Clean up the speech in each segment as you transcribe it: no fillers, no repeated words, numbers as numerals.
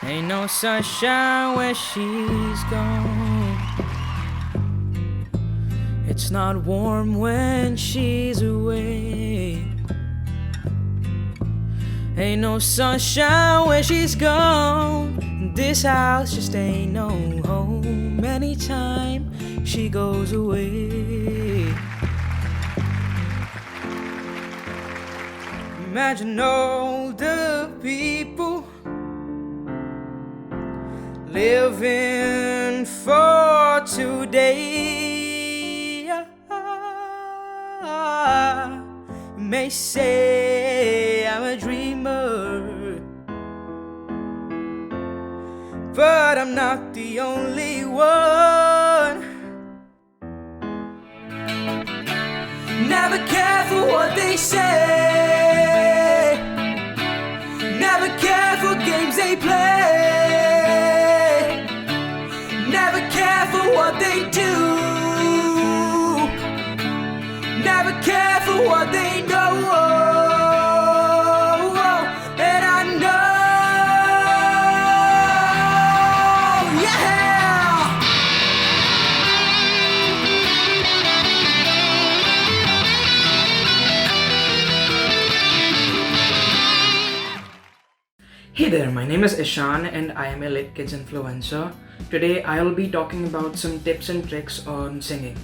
Ain't no sunshine where she's gone. It's not warm when she's away. Ain't no sunshine where she's gone. This house just ain't no home anytime she goes away. Imagine all the people living for today. You may say I'm a dreamer, but I'm not the only one. Never care for what they say, never care for games they play, never care for what they do, never care for what they know. And I know, yeah. Hey there, my name is Eshaan and I am a LITKIDS influencer. Today I will be talking about some tips and tricks on singing.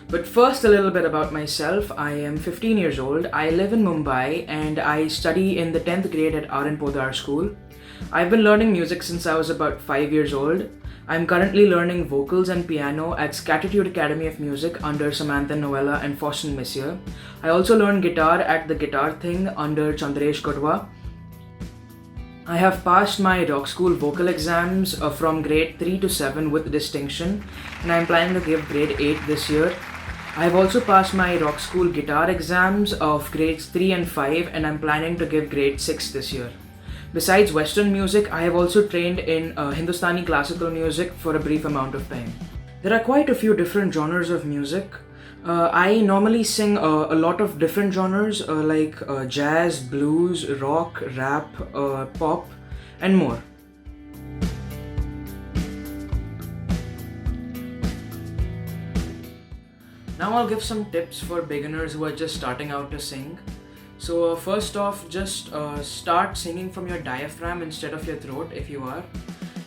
But first, a little bit about myself. I am 15 years old. I live in Mumbai and I study in the 10th grade at R.N. Podar School. I've been learning music since I was about 5 years old. I'm currently learning vocals and piano at Scatitude Academy of Music under Samantha Novella and Faustin Messier. I also learn guitar at the Guitar Thing under Chandresh Kodwa. I have passed my rock school vocal exams from grade 3 to 7 with distinction, and I'm planning to give grade 8 this year. I have also passed my rock school guitar exams of grades 3 and 5, and I'm planning to give grade 6 this year. Besides Western music, I have also trained in Hindustani classical music for a brief amount of time. There are quite a few different genres of music. I normally sing a lot of different genres like jazz, blues, rock, rap, pop, and more. Now I'll give some tips for beginners who are just starting out to sing. So first off, just start singing from your diaphragm instead of your throat if you are.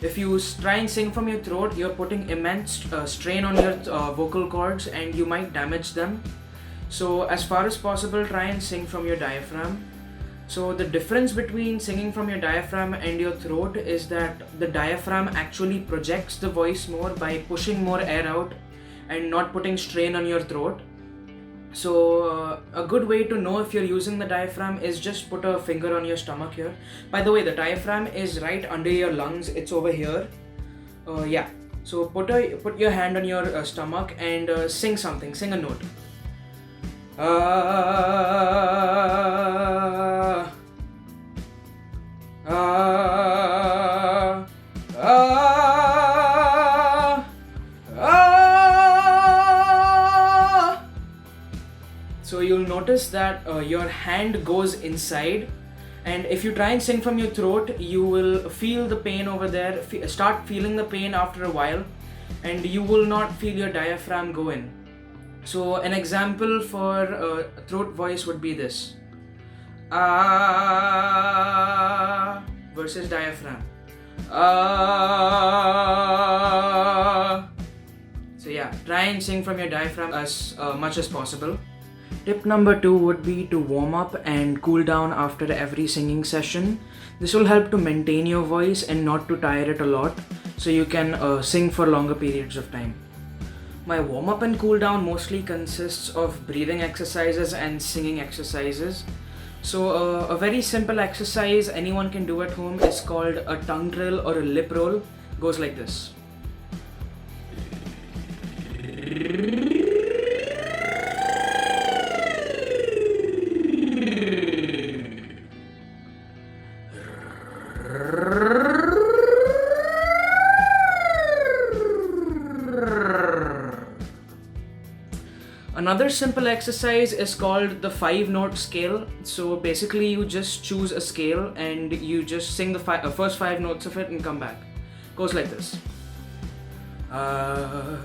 If you try and sing from your throat, you're putting immense strain on your vocal cords and you might damage them. So as far as possible, try and sing from your diaphragm. So the difference between singing from your diaphragm and your throat is that the diaphragm actually projects the voice more by pushing more air out and not putting strain on your throat. So a good way to know if you're using the diaphragm is just put a finger on your stomach here. By the way, the diaphragm is right under your lungs. It's over here. Yeah. So put your hand on your stomach and sing something. Sing a note. So you'll notice that your hand goes inside, and if you try and sing from your throat, you will feel the pain over there, start feeling the pain after a while, and you will not feel your diaphragm go in. So an example for throat voice would be this. Ah versus diaphragm. Ah. So yeah, try and sing from your diaphragm as much as possible. Tip number 2 would be to warm up and cool down after every singing session. This will help to maintain your voice and not to tire it a lot, so you can sing for longer periods of time. My warm up and cool down mostly consists of breathing exercises and singing exercises. So a very simple exercise anyone can do at home is called a tongue drill or a lip roll. Goes like this. Another simple exercise is called the 5-note scale. So basically you just choose a scale and you just sing the first 5 notes of it and come back. Goes like this. Then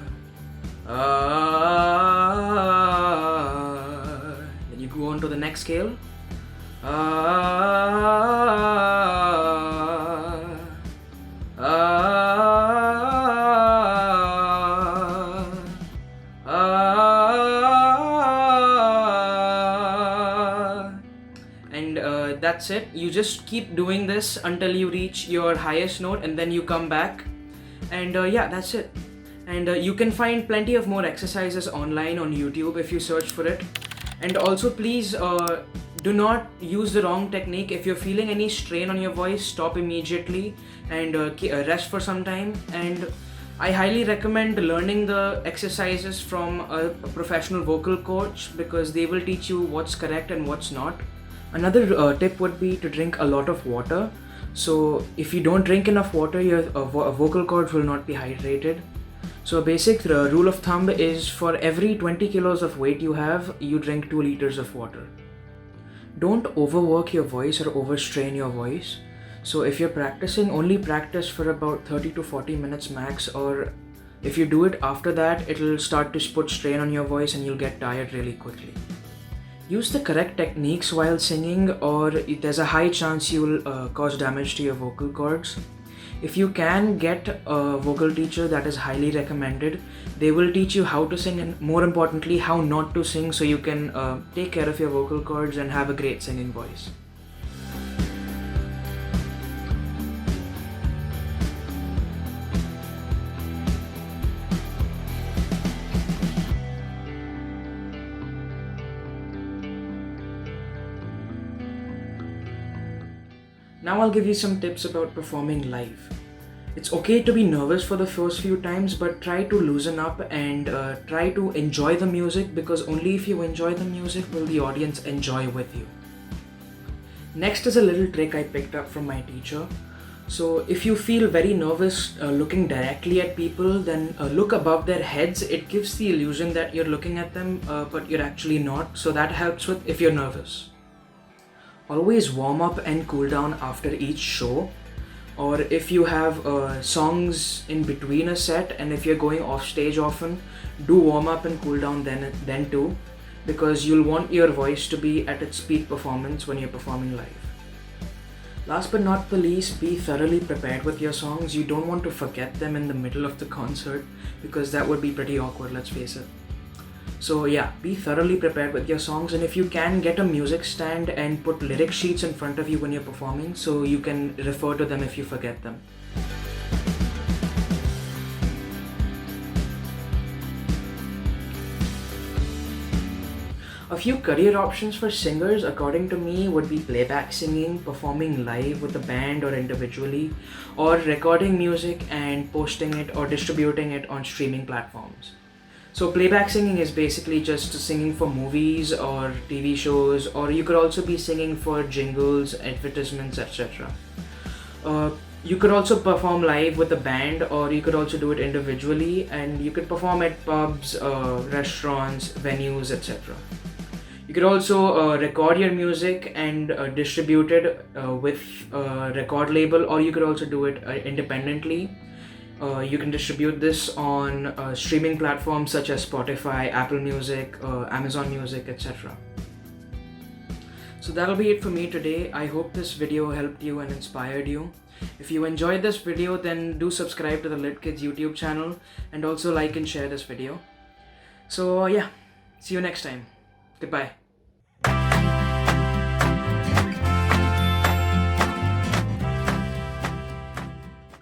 you go on to the next scale. And that's it. You just keep doing this until you reach your highest note and then you come back. And yeah, that's it. And you can find plenty of more exercises online on YouTube if you search for it. And also please do not use the wrong technique. If you're feeling any strain on your voice, stop immediately and rest for some time. And I highly recommend learning the exercises from a professional vocal coach because they will teach you what's correct and what's not. Another tip would be to drink a lot of water. So if you don't drink enough water, your vocal cords will not be hydrated. So a basic rule of thumb is for every 20 kilos of weight you have, you drink 2 liters of water. Don't overwork your voice or overstrain your voice. So if you're practicing, only practice for about 30 to 40 minutes max, or if you do it after that, it'll start to put strain on your voice and you'll get tired really quickly. Use the correct techniques while singing or there's a high chance you'll cause damage to your vocal cords. If you can get a vocal teacher, that is highly recommended. They will teach you how to sing and more importantly how not to sing so you can take care of your vocal cords and have a great singing voice. Now I'll give you some tips about performing live. It's okay to be nervous for the first few times, but try to loosen up and try to enjoy the music, because only if you enjoy the music will the audience enjoy with you. Next is a little trick I picked up from my teacher. So if you feel very nervous looking directly at people, then look above their heads. It gives the illusion that you're looking at them, but you're actually not. So that helps with if you're nervous. Always warm up and cool down after each show, or if you have songs in between a set and if you're going off stage often, do warm up and cool down then too, because you'll want your voice to be at its peak performance when you're performing live. Last but not the least, be thoroughly prepared with your songs. You don't want to forget them in the middle of the concert because that would be pretty awkward, let's face it. So yeah, be thoroughly prepared with your songs, and if you can, get a music stand and put lyric sheets in front of you when you're performing so you can refer to them if you forget them. A few career options for singers according to me would be playback singing, performing live with a band or individually, or recording music and posting it or distributing it on streaming platforms. So playback singing is basically just singing for movies or TV shows, or you could also be singing for jingles, advertisements, etc. You could also perform live with a band, or you could also do it individually, and you could perform at pubs, restaurants, venues, etc. You could also record your music and distribute it with a record label, or you could also do it independently. You can distribute this on streaming platforms such as Spotify, Apple Music, Amazon Music, etc. So that'll be it for me today. I hope this video helped you and inspired you. If you enjoyed this video, then do subscribe to the LITKIDS YouTube channel and also like and share this video. So yeah, see you next time. Goodbye.